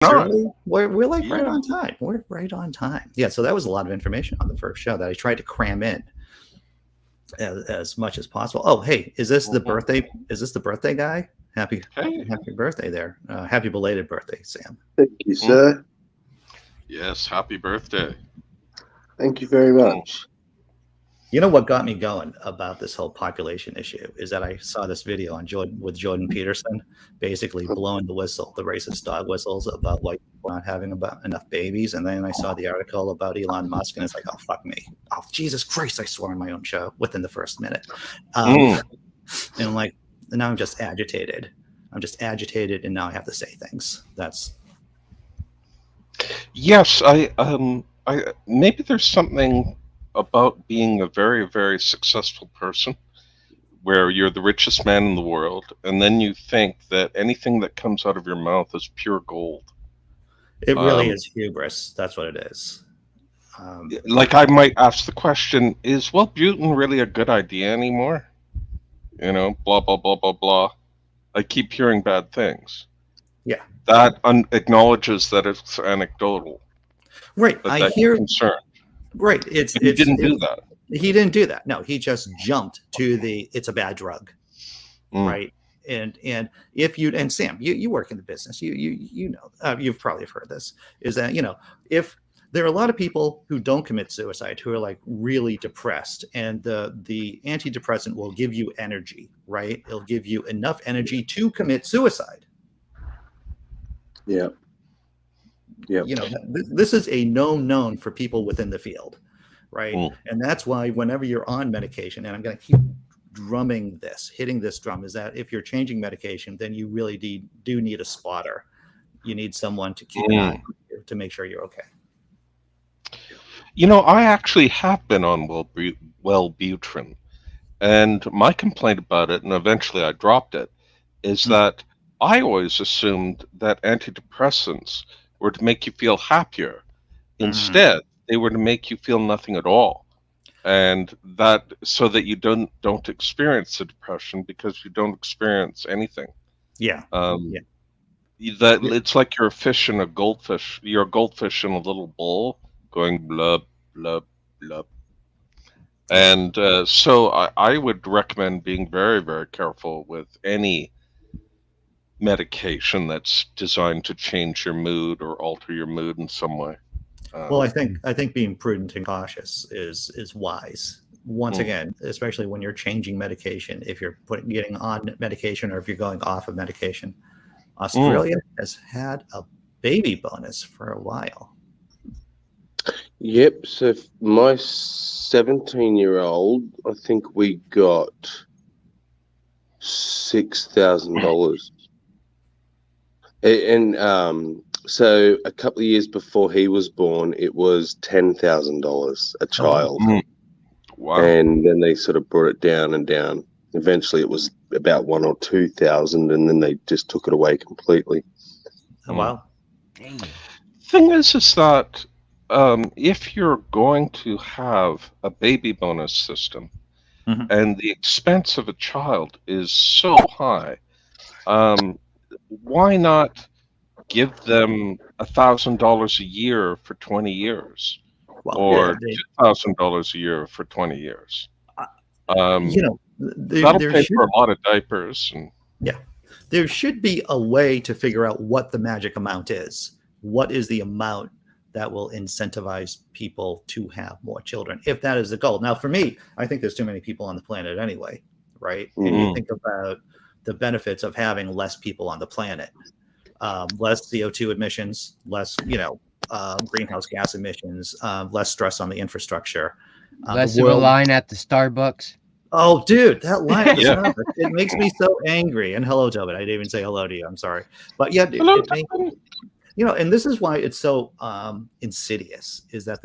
not. Really? We're like right Yeah. on time. We're right on time. Yeah. So that was a lot of information on the first show that I tried to cram in as much as possible. Oh, hey, is this the Mhm. birthday? Is this the birthday guy? Happy Hey. happy birthday there. Happy belated birthday, Sam. Thank you, Mm. sir. Yes, happy birthday. Thank you very Mm. much. You know what got me going about this whole population issue is that I saw this video on Jordan Peterson, basically blowing the whistle, the racist dog whistles about white people not having about enough babies, and then I saw the article about Elon Musk, and it's like, oh fuck me, oh Jesus Christ, I swore on my own show within the first minute, Mm. and I'm like, and now I'm just agitated. I'm just agitated, and now I have to say things. That's Yes, I maybe there's something about being a very, very successful person where you're the richest man in the world, and then you think that anything that comes out of your mouth is pure gold. it really Um, is hubris. That's what it is. like I might ask the question, is Wellbutrin really a good idea anymore? You know, blah blah blah blah blah. I keep hearing bad things. Yeah, That acknowledges that it's anecdotal, right. but I that you're hear. concerned. Right. But he didn't do that. He didn't do that. No, he just jumped to the it's a bad drug, Mm. right? And if you and Sam, you work in the business, you know, you've probably heard this, is that, you know, if there are a lot of people who don't commit suicide who are like really depressed, and the antidepressant will give you energy, right? It'll give you enough energy to commit suicide. Yeah. Yeah. You know, this is a known for people within the field, right? Mm. And that's why whenever you're on medication, and I'm going to keep drumming this, hitting this drum, is that if you're changing medication, then you really do need a spotter. You need someone to keep an eye on you to make sure you're okay. You know, I actually have been on Wellbutrin, and my complaint about it, and eventually I dropped it, is Mm. that I always assumed that antidepressants were to make you feel happier. Mhm. Instead, they were to make you feel nothing at all, and that so that you don't experience the depression because you don't experience anything. Yeah. Um, Yeah. that Yeah. it's like you're a fish in a goldfish. You're a goldfish in a little bowl, going blub blub blub. Yeah. And so I would recommend being very, very careful with any medication that's designed to change your mood or alter your mood in some way. Well, Um, I think being prudent and cautious is wise. Once mm, again, especially when you're changing medication, if you're getting on medication or if you're going off of medication, mm. Australia has had a baby bonus for a while. Yep. So my 17-year-old, I think we got $6,000, and so a couple of years before he was born, it was $10,000 a Oh wow. child, Mm. Wow. and then they sort of brought it down and down. Eventually, it was about 1 or 2 thousand, and then they just took it away completely. Oh, Mm. wow. Damn. Thing is that if you're going to have a baby bonus system Mhm. and the expense of a child is so high, why not give them $1,000 a year for 20 years, Well, Yeah. or $2,000 a year for 20 years? uh, Um, you know, that'll there pay should for a lot of diapers. And yeah, there should be a way to figure out what the magic amount is. What is the amount that will incentivize people to have more children, if that is the goal? Now, for me, I think there's too many people on the planet anyway, right? And you mm, think about the benefits of having less people on the planet, less CO2 emissions, less, greenhouse gas emissions, less stress on the infrastructure. The Less of a world. line at the Starbucks. Oh, dude, that line at the yeah. Starbucks, it makes me so angry. And hello, Tobin. I didn't even say hello to you. I'm sorry. But yeah, Hello, it makes, Tom. and this is why it's so insidious, is that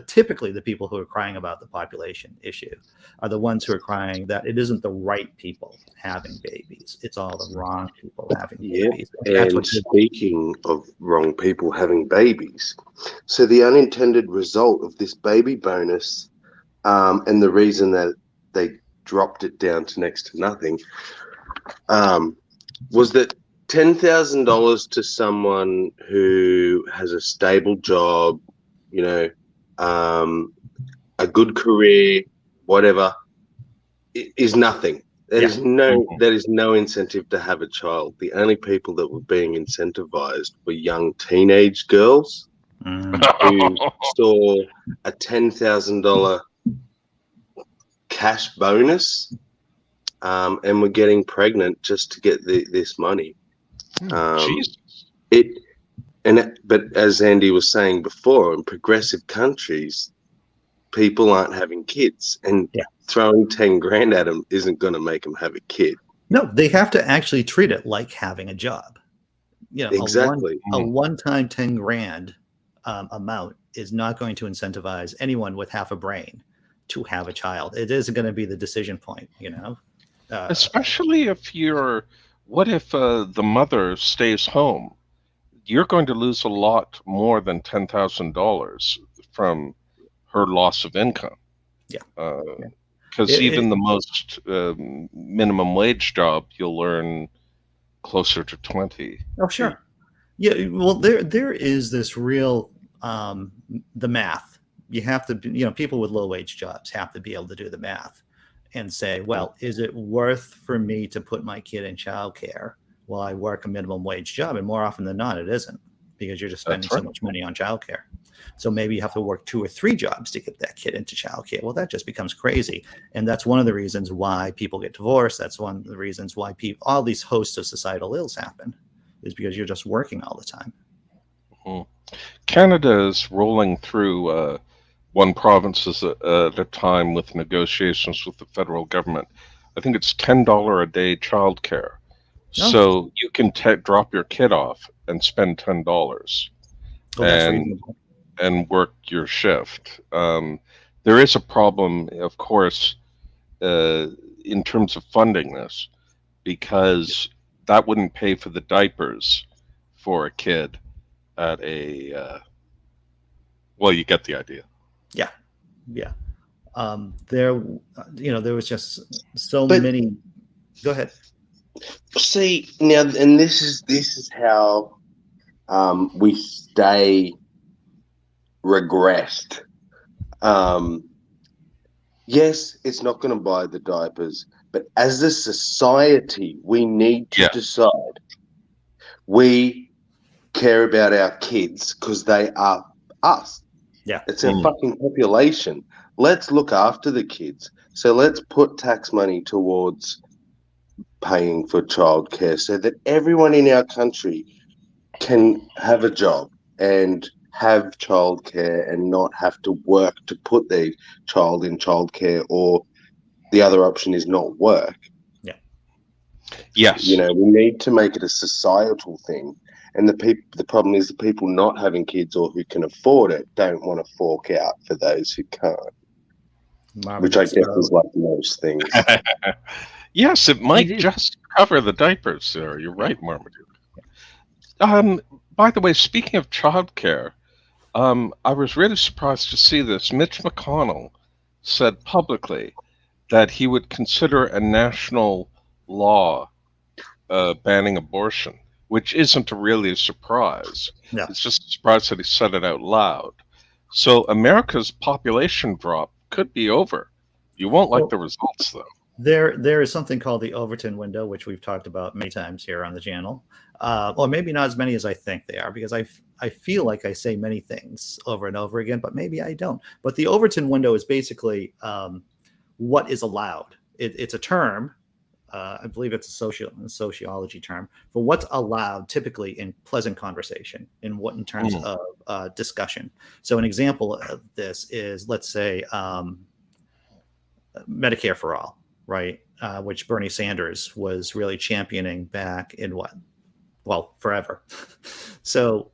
typically the people who are crying about the population issue are the ones who are crying that it isn't the right people having babies. It's all the wrong people having Yep. babies. That's And what speaking of wrong people having babies, so the unintended result of this baby bonus, and the reason that they dropped it down to next to nothing, was that $10,000 to someone who has a stable job, you know, a good career, whatever, is nothing. Yeah. There is no incentive to have a child. The only people that were being incentivized were young teenage girls who saw a $10,000 cash bonus, and were getting pregnant just to get this money. Jesus. But as Andy was saying before, in progressive countries, people aren't having kids, and Yeah. throwing 10 grand at them isn't going to make them have a kid. No, they have to actually treat it like having a job. You know, Exactly. a one-time 10 grand amount is not going to incentivize anyone with half a brain to have a child. It is going to be the decision point, you know. Especially if what if the mother stays home? You're going to lose a lot more than $10,000 from her loss of income. Yeah. Because even the most minimum wage job, you'll earn closer to 20. Oh, sure. Yeah. Well, there is this real the math. You have to, you know, people with low wage jobs have to be able to do the math and say, well, is it worth for me to put my kid in childcare while I work a minimum wage job? And more often than not, it isn't, because you're just spending so much money on childcare. So maybe you have to work 2 or 3 jobs to get that kid into childcare. Well, that just becomes crazy. And that's one of the reasons why people get divorced. That's one of the reasons why all these hosts of societal ills happen, is because you're just working all the time. Canada is rolling through one province at a time with negotiations with the federal government. I think it's $10 a day childcare. Oh. So you can drop your kid off and spend $10 and work your shift. There is a problem, of course, in terms of funding this, because that wouldn't pay for the diapers for a kid at a well, you get the idea. Yeah. There was just so many. Go ahead. See now, and this is how we stay regressed. Yes, it's not going to buy the diapers, but as a society, we need to decide we care about our kids because they are us. Yeah. It's our fucking population. Let's look after the kids. So let's put tax money towards paying for childcare so that everyone in our country can have a job and have childcare and not have to work to put their child in childcare, or the other option is not work. Yeah. Yes. You know, we need to make it a societal thing. And the problem is the people not having kids or who can afford it don't want to fork out for those who can't. Which I guess is like most things. Yes, it might just cover the diapers, sir. You're right, Marmaduke. By the way, speaking of childcare, I was really surprised to see this. Mitch McConnell said publicly that he would consider a national law banning abortion, which isn't really a surprise. Yeah. It's just a surprise that he said it out loud. So America's population drop could be over. You won't like the results, though. There is something called the Overton window, which we've talked about many times here on the channel. Or maybe not as many as I think they are, because I feel like I say many things over and over again, but maybe I don't. But the Overton window is basically what is allowed. It's a term. I believe it's a sociology term for what's allowed typically in pleasant conversation, in terms of discussion. So an example of this is, let's say, Medicare for all, right? Which Bernie Sanders was really championing back in forever. So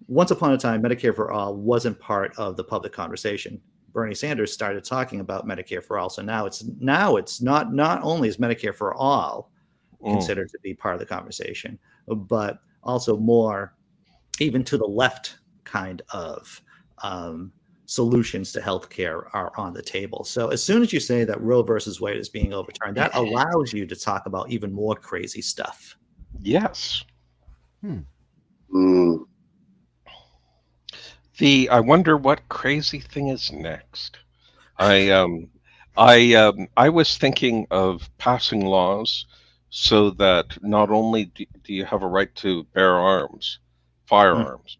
once upon a time, Medicare for all wasn't part of the public conversation. Bernie Sanders started talking about Medicare for all. So now it's not only is Medicare for all considered to be part of the conversation, but also more even to the left kind of solutions to healthcare are on the table. So as soon as you say that Roe versus Wade is being overturned, that allows you to talk about even more crazy stuff. Yes. Mm. I wonder what crazy thing is next. I was thinking of passing laws so that not only do you have a right to bear arms, Hmm. firearms,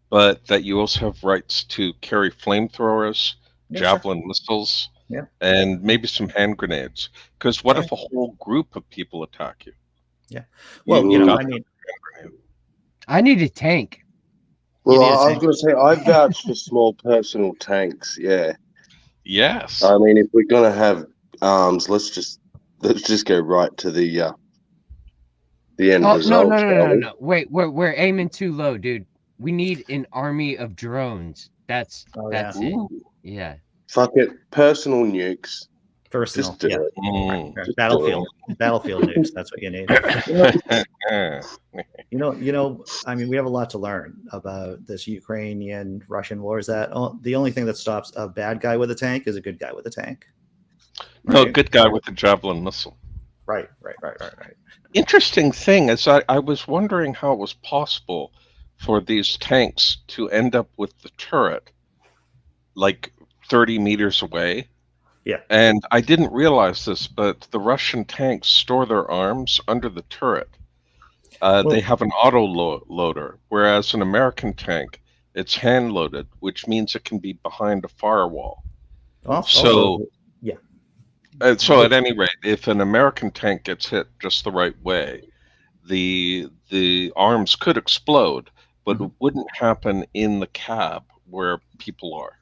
but that you also have rights to carry flamethrowers, Yeah, sure. javelin missiles, Yeah. and maybe some hand grenades. Because what Oh, yeah. if a whole group of people attack you? Yeah. Well, You you know, got Mm. I mean, a hand grenade. I need a tank. you Well, need a I was tank. going to say I vouch for small personal tanks. Yeah, Yes. I mean, if we're going to have arms, let's just go right to the end Oh no result, no no shall no we? no! Wait, we're aiming too low, dude. We need an army of drones. Oh yeah. That's it. Ooh. Yeah. Fuck it, personal nukes. Personal. Just do Yeah. it. Mm. Right. Just do it. Battlefield nukes. That's what you need. You know, I mean, we have a lot to learn about this Ukrainian Russian war. Is that the only thing that stops a bad guy with a tank is a good guy with a tank, No, right? good guy with the javelin missile. Right, right, right, right, right. Interesting thing is, I was wondering how it was possible for these tanks to end up with the turret like 30 meters away. Yeah. And I didn't realize this, but the Russian tanks store their arms under the turret. They Well, have an auto loader, whereas an American tank, it's hand loaded, which means it can be behind a firewall. also, So, yeah. so at any rate, if an American tank gets hit just the right way, the arms could explode, but Mhm. it wouldn't happen in the cab where people are.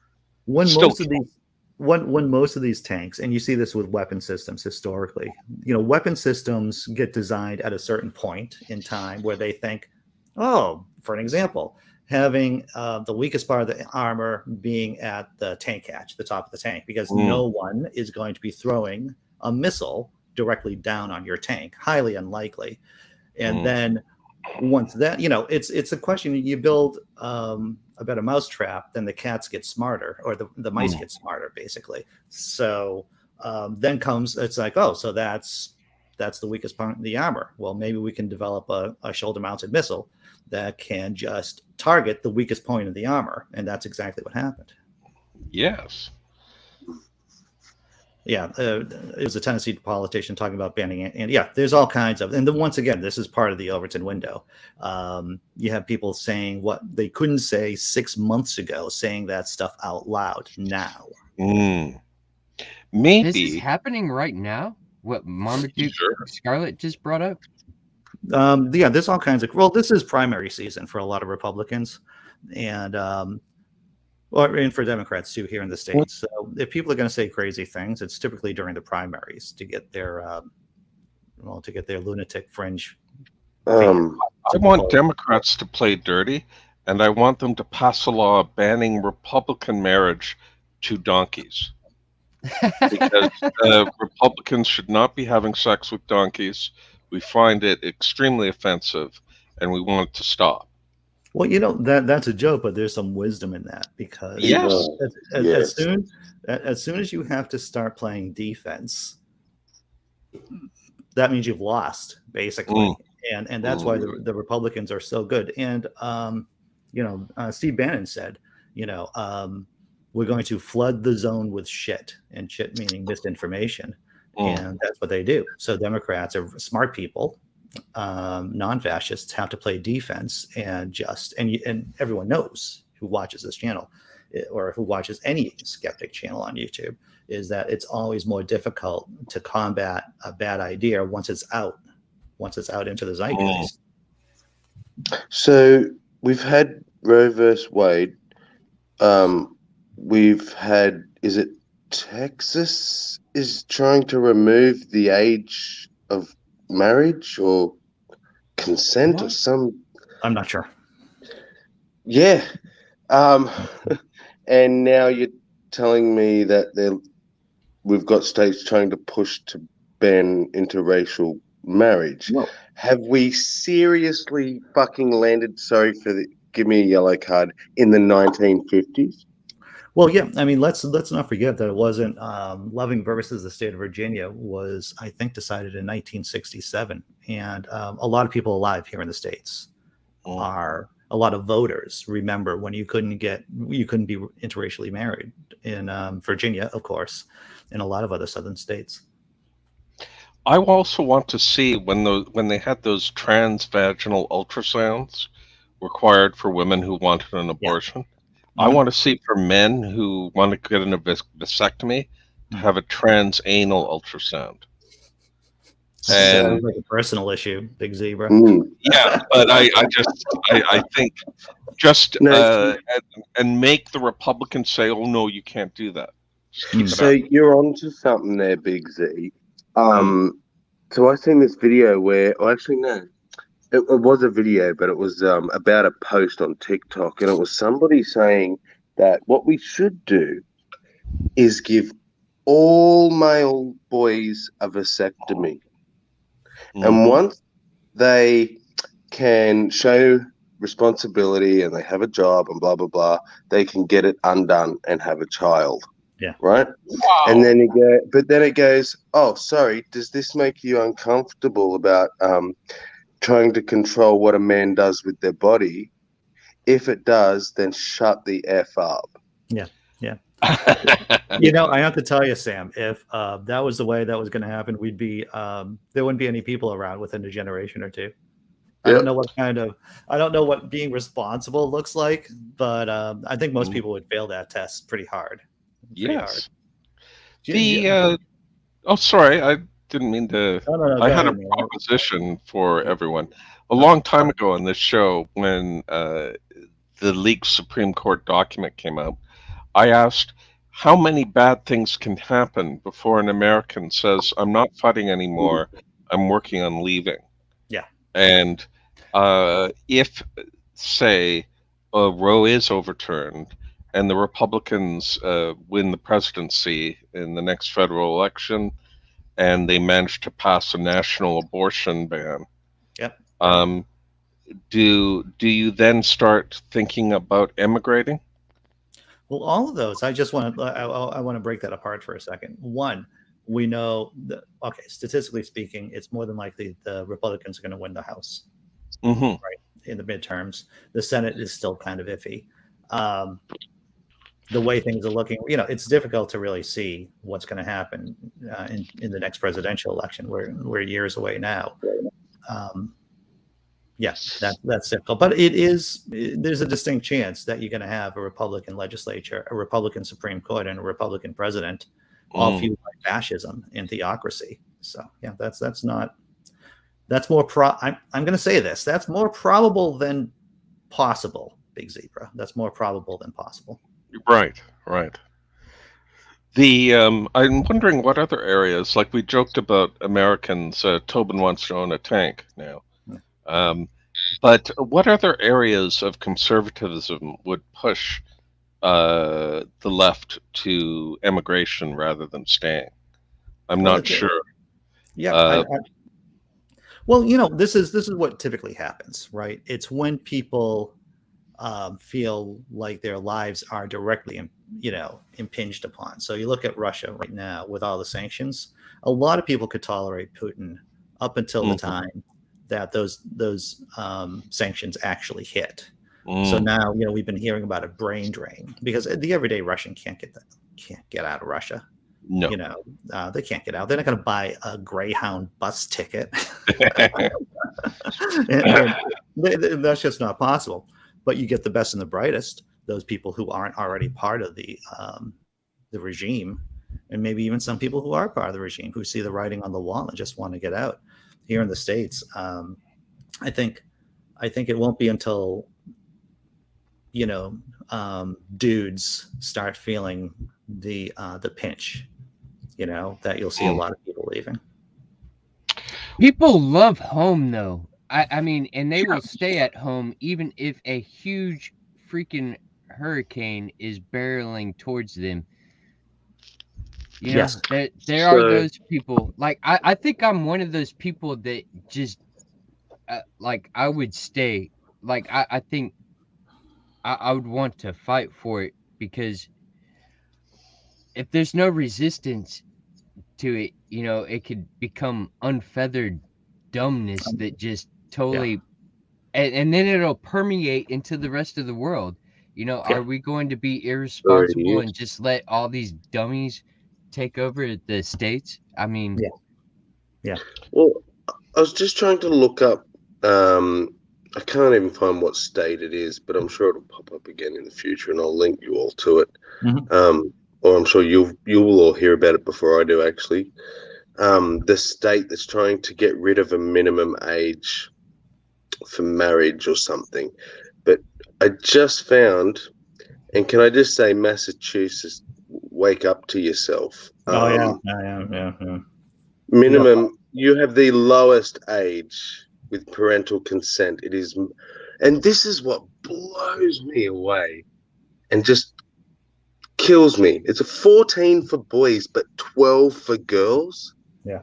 when Still most of kill. these when most of these tanks, and you see this with weapon systems historically, weapon systems get designed at a certain point in time where they think, oh, for an example, having the weakest part of the armor being at the tank hatch, the top of the tank, because Mm, no one is going to be throwing a missile directly down on your tank, highly unlikely. And mm, then once that, it's a question. You build a better mousetrap, then the cats get smarter, or the mice mm. get smarter, basically. So then comes, it's like, oh, so that's the weakest part of the armor. Well, maybe we can develop a shoulder mounted missile that can just target the weakest point of the armor, and that's exactly what happened. Yes. Yeah, it was a Tennessee politician talking about banning it, and yeah, there's all kinds of. And then once again, this is part of the Overton window. You have people saying what they couldn't say 6 months ago, saying that stuff out loud now. Mm. This is Maybe. happening right now. What Marmaduke Sure. Scarlet just brought up. Yeah, there's all kinds of. Well, this is primary season for a lot of Republicans, and and for Democrats too here in the states. So if people are going to say crazy things, it's typically during the primaries to get their lunatic fringe fan Um, I to want vote. Democrats to play dirty, and I want them to pass a law banning Republican marriage to donkeys. Because Republicans should not be having sex with donkeys. We find it extremely offensive, and we want it to stop. Well, that's a joke, but there's some wisdom in that because Yes. as yes. soon as you have to start playing defense, that means you've lost basically, Mm, and that's why mm, the Republicans are so good. And Steve Bannon said, we're going to flood the zone with shit, and shit meaning misinformation, mm. and that's what they do. So Democrats are smart people, non-fascists have to play defense, and everyone knows who watches this channel or who watches any skeptic channel on YouTube is that it's always more difficult to combat a bad idea once it's out into the Mm. zeitgeist. So we've had Roe versus Wade. We've had, is it Texas is trying to remove the age of marriage or consent or What? some, I'm not sure. yeah. Um, and now you're telling me that we've got states trying to push to ban interracial marriage. Well, Have we seriously fucking landed? Sorry for the give me a yellow card in the 1950s. Well, yeah, I mean, let's not forget that it wasn't Loving versus the state of Virginia was, I think, decided in 1967, and a lot of people alive here in the states Mm. are a lot of voters remember when you couldn't be interracially married in Virginia, of course, and a lot of other southern states. I also want to see when they had those transvaginal ultrasounds required for women who wanted an Yeah. abortion. I Mhm. want to see for men who want to get a vasectomy to Mhm. have a transanal ultrasound. So, Sounds like a personal issue, Big Zebra. mm. Yeah, but I think just No, and make the Republicans say, "Oh no, you can't do that. Just keep it so up." you're onto something there, Big Z. Mm. So I seen this video where, oh, actually, no, it was a video, but it was about a post on TikTok, and it was somebody saying that what we should do is give all male boys a vasectomy, and Hmm. once they can show responsibility and they have a job and blah blah blah, they can get it undone and have a child, Yeah. right? And Wow. then but then it goes, oh, sorry, does this make you uncomfortable about trying to control what a man does with their body? If it does, then shut the F up. Yeah. Yeah. You know, I have to tell you, Sam, if that was the way that was going to happen, we'd be there wouldn't be any people around within a generation or two. I don't Yep. know I don't know what being responsible looks like, but I think most Mm. people would fail that test pretty hard. Pretty hard. Yes. No, Oh, sorry, I didn't mean to. no, I go had a ahead, man. proposition for everyone a Okay. long time ago on this show when the leaked Supreme Court document came out. I asked how many bad things can happen before an American says, "I'm not fighting anymore. I'm working on leaving." Yeah. And if, say, Roe is overturned and the Republicans win the presidency in the next federal election, and they manage to pass a national abortion ban, Yep. um, do you then start thinking about emigrating? Well, all of those, I want to break that apart for a second. One, we know that, okay, statistically speaking, it's more than likely the Republicans are going to win the House, Hmm. right, in the midterms. The Senate is still kind of iffy. Um, the way things are looking, you know, it's difficult to really see what's going to happen in the next presidential election. We're years away now. Um, yeah, that's difficult, but there's a distinct chance that you're going to have a Republican legislature, a Republican Supreme Court, and a Republican president, all Mm. fueled by fascism and theocracy. So yeah, that's more I'm going to say this. That's more probable than possible, Big Zebra. That's more probable than possible. Right, right. I'm wondering what other areas, like we joked about Americans, Tobin wants to own a tank now. Yeah. Um, but what other areas of conservatism would push the left to emigration rather than staying? I'm Well, not sure. yeah, Uh, well, you know, this is what typically happens, right? It's when people feel like their lives are directly, impinged upon. So you look at Russia right now with all the sanctions. A lot of people could tolerate Putin up until the mhm, time that those sanctions actually hit. So mm, now, we've been hearing about a brain drain because the everyday Russian can't get out of Russia. no. They can't get out. They're not going to buy a Greyhound bus ticket. and that's just not possible. But you get the best and the brightest, those people who aren't already part of the regime, and maybe even some people who are part of the regime who see the writing on the wall and just want to get out. Here in the States, I think it won't be until dudes start feeling the pinch, that you'll see a Mm, lot of people leaving. People love home though. I mean, and they will stay at home even if a huge freaking hurricane is barreling towards them. Yes. There are So, those people. Like I think I'm one of those people that just like I would stay. Like I think I would want to fight for it because if there's no resistance to it, it could become unfeathered dumbness that just totally, and then it'll permeate into the rest of the world. Are we going to be irresponsible and just let all these dummies take over the states? I mean, Well, I was just trying to look up. I can't even find what state it is, but I'm sure it'll pop up again in the future, and I'll link you all to it. Or I'm sure you will all hear about it before I do. Actually, the state that's trying to get rid of a minimum age for marriage or something. But I just found, and can I just say, Massachusetts, wake up to yourself. Yeah. Minimum, you have the lowest age with parental consent. It is, and this is what blows me away and just kills me. It's a 14 for boys, but 12 for girls. Yeah.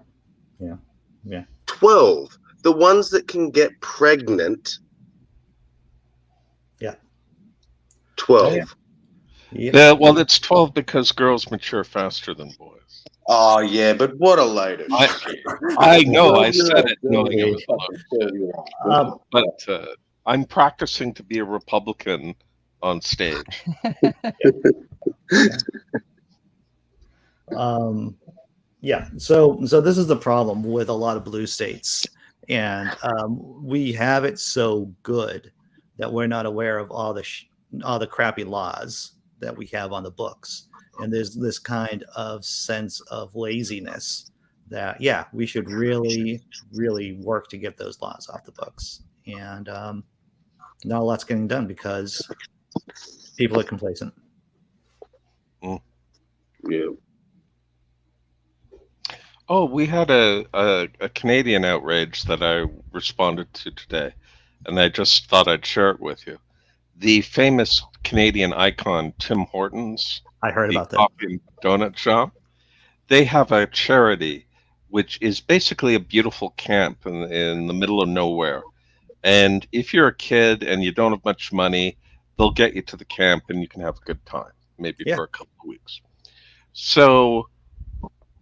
12. The ones that can get pregnant. Yeah. 12. Yeah, well, it's 12 because girls mature faster than boys. Oh, yeah, but what a load of shit. I know, I said it knowing it was a load of shit. But I'm practicing to be a Republican on stage. So this is the problem with a lot of blue states, and we have it so good that we're not aware of all the crappy laws that we have on the books, and there's this kind of sense of laziness that we should really work to get those laws off the books, and not a lot's getting done because people are complacent. Yeah. Oh, we had a Canadian outrage that I responded to today, and I just thought I'd share it with you. The famous Canadian icon, Tim Hortons, I heard about that. Coffee and donut shop. They have a charity, which is basically a beautiful camp in the middle of nowhere. And if you're a kid and you don't have much money, they'll get you to the camp and you can have a good time, maybe for a couple of weeks. So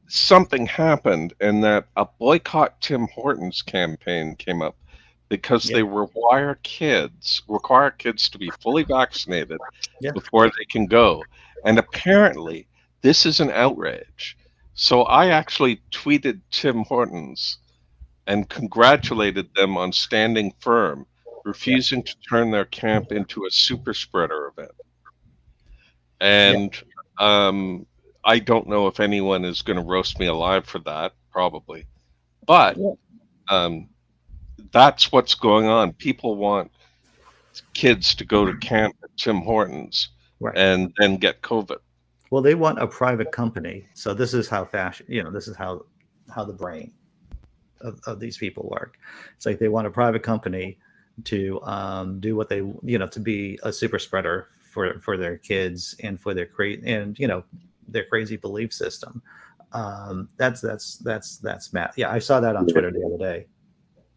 something happened, and that a boycott Tim Hortons campaign came up because they require kids to be fully vaccinated before they can go. And apparently this is an outrage. So I actually tweeted Tim Hortons and congratulated them on standing firm, refusing to turn their camp into a super spreader event. And I don't know if anyone is going to roast me alive for that, probably. But that's what's going on. People want kids to go to camp at Tim Hortons and then get COVID. Well, they want a private company. So this is how this is how the brain of these people work. It's like they want a private company to do what they, to be a super spreader for their kids and for their their crazy belief system. That's Matt. Yeah, I saw that on Twitter the other day.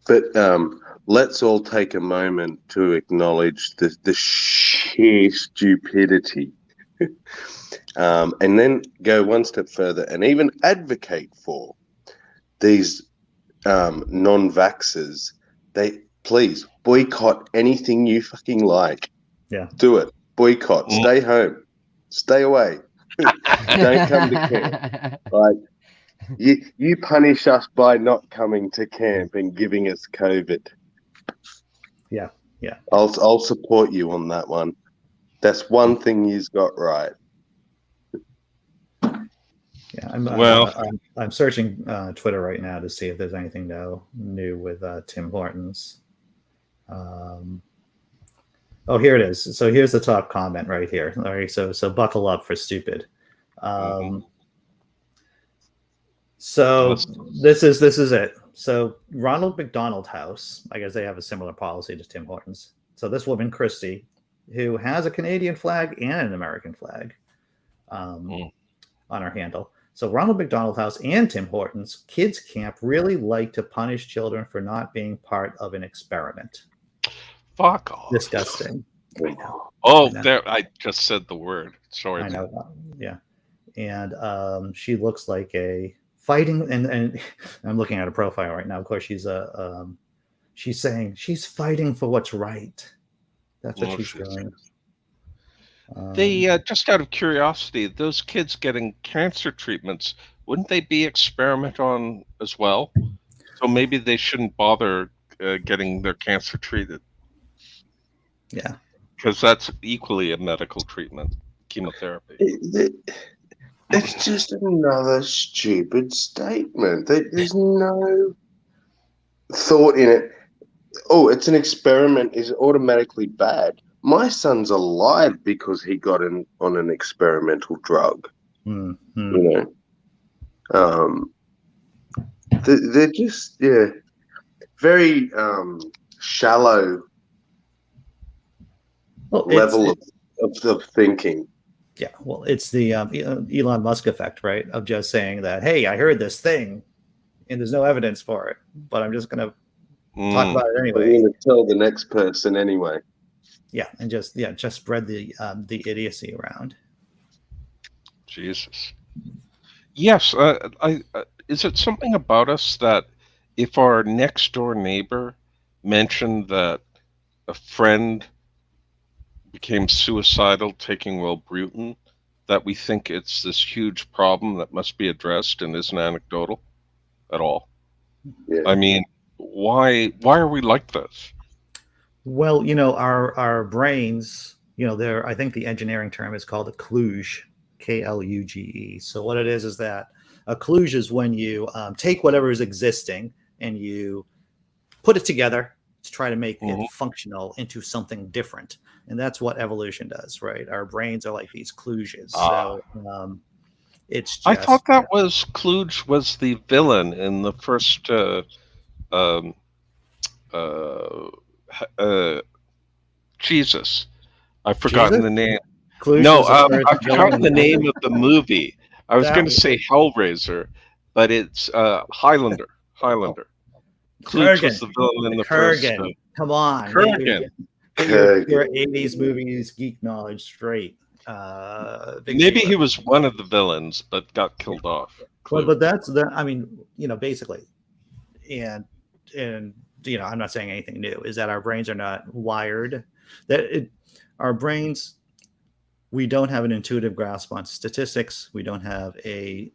But let's all take a moment to acknowledge the sheer stupidity, and then go one step further and even advocate for these non-vaxxers. They please boycott anything you fucking like. Yeah, do it. Boycott. Stay home. Stay away. Don't come to camp. Like you punish us by not coming to camp and giving us COVID. Yeah. I'll support you on that one. That's one thing you've got right. Yeah, I'm searching Twitter right now to see if there's anything new with Tim Hortons. Oh, here it is. So here's the top comment right here. All right, so buckle up for stupid. So this is it. So Ronald McDonald House, I guess they have a similar policy to Tim Hortons. So this woman, Christy, who has a Canadian flag and an American flag on her handle. So Ronald McDonald House and Tim Hortons kids camp really like to punish children for not being part of an experiment. Fuck off. Disgusting. I know. Oh, there! I just said the word. Sorry. I know. Yeah. and she looks like a fighting. And I'm looking at her profile right now. Of course, she's saying she's fighting for what's right. That's what Oh, she's shit. doing. They just out of curiosity, those kids getting cancer treatments, wouldn't they be experiment on as well? So maybe they shouldn't bother getting their cancer treated Yeah. because that's equally a medical treatment, chemotherapy. It's just another stupid statement. There's no thought in it. Oh, it's an experiment. Is it automatically bad? My son's alive because he got on an experimental drug. Mm-hmm. You know, they're just very shallow level of thinking. Yeah, well, it's the Elon Musk effect, right? Of just saying that, hey, I heard this thing, and there's no evidence for it, but I'm just going to talk about it I'm anyway. going to tell the next person anyway. Yeah, and just spread the idiocy around. Jesus. Yes, is it something about us that if our next door neighbor mentioned that a friend became suicidal taking Wellbutrin, that we think it's this huge problem that must be addressed and isn't anecdotal at all? Yeah. I mean, why are we like this? Well, our brains, I think the engineering term is called a kludge, Kluge. So what it is that a kludge is when you take whatever is existing and you put it together to try to make it functional into something different. And that's what evolution does, right? Our brains are like these kludges. So it's just. I thought that was Kluge was the villain in the first Jesus. I've forgotten the name. Kluge No, is the first I've forgotten the name of the movie. I was going to say Hellraiser, but it's Highlander. Highlander. Kluge was the villain in the first. Come on. Kurgan. Get your 80s movies geek knowledge straight. Maybe he was one of the villains, but got killed off. But that's the. I mean, basically, and I'm not saying anything new. Is that our brains are not wired? Our brains, we don't have an intuitive grasp on statistics. We don't have a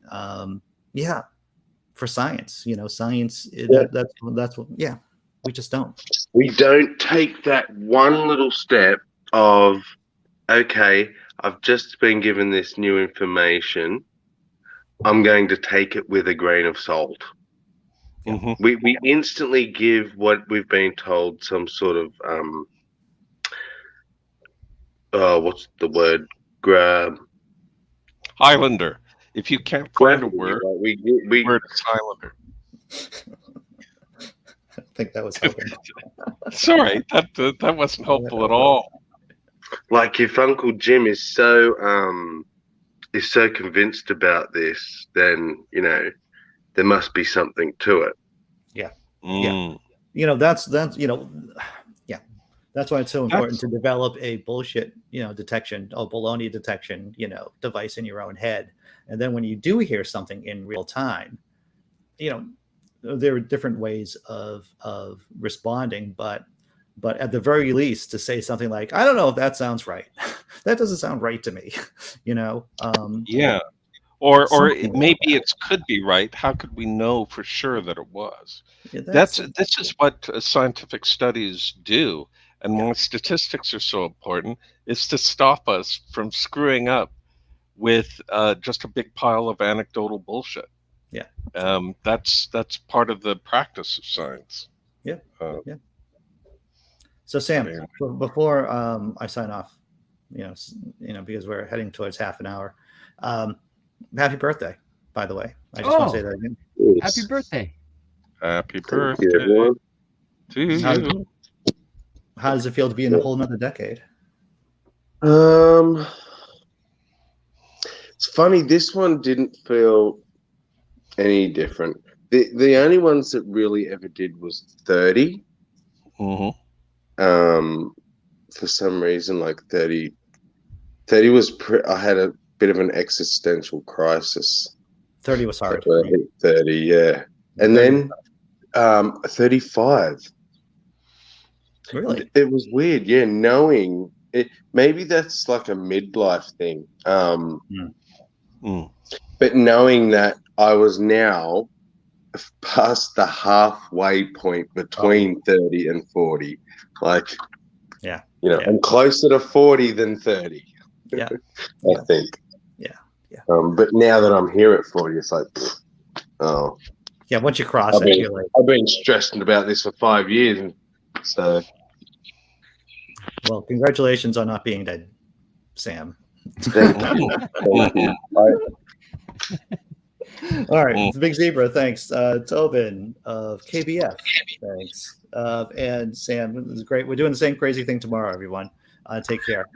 for science. Science. That's what. Yeah, we just don't. We don't take that one little step of, okay, I've just been given this new information. I'm going to take it with a grain of salt. Mm-hmm. We instantly give what we've been told some sort of what's the word? Highlander. If you can't find a word, we word is Highlander. I think that was helping. Sorry, that wasn't helpful at all. Like if Uncle Jim is so convinced about this, then there must be something to it. Yeah. Mm. Yeah. That's yeah. That's why it's so important to develop a bullshit, detection, baloney detection, device in your own head. And then when you do hear something in real time, there are different ways of responding, but at the very least to say something like, I don't know if that sounds right. That doesn't sound right to me. Yeah. Or maybe it could be right. How could we know for sure that it was? Yeah, this is what scientific studies do, and why statistics are so important is to stop us from screwing up with just a big pile of anecdotal bullshit. Yeah. That's part of the practice of science. Yeah. Yeah. So Sam, before I sign off, because we're heading towards half an hour. Happy birthday, by the way. I just want to say that again. Happy birthday. Happy birthday to you. How does it feel to be in a whole nother decade? It's funny. This one didn't feel any different. The only ones that really ever did was 30. Mm-hmm. For some reason, like 30 was I had a bit of an existential crisis. 30 was hard. When I hit 30, yeah. And then 35. Really? It was weird, yeah, knowing it. Maybe that's like a midlife thing. But knowing that I was now past the halfway point between 30 and 40. Like, yeah, I'm closer to 40 than 30. Yeah. I think. Yeah. But now that I'm here at 40, it's like, oh. Yeah, once you cross it, you're like... I've been stressing about this for 5 years. So. Well, congratulations on not being dead, Sam. Thank you. All right, Big Zebra, thanks. Tobin of KBF, thanks. And Sam, this is great. We're doing the same crazy thing tomorrow, everyone. Take care.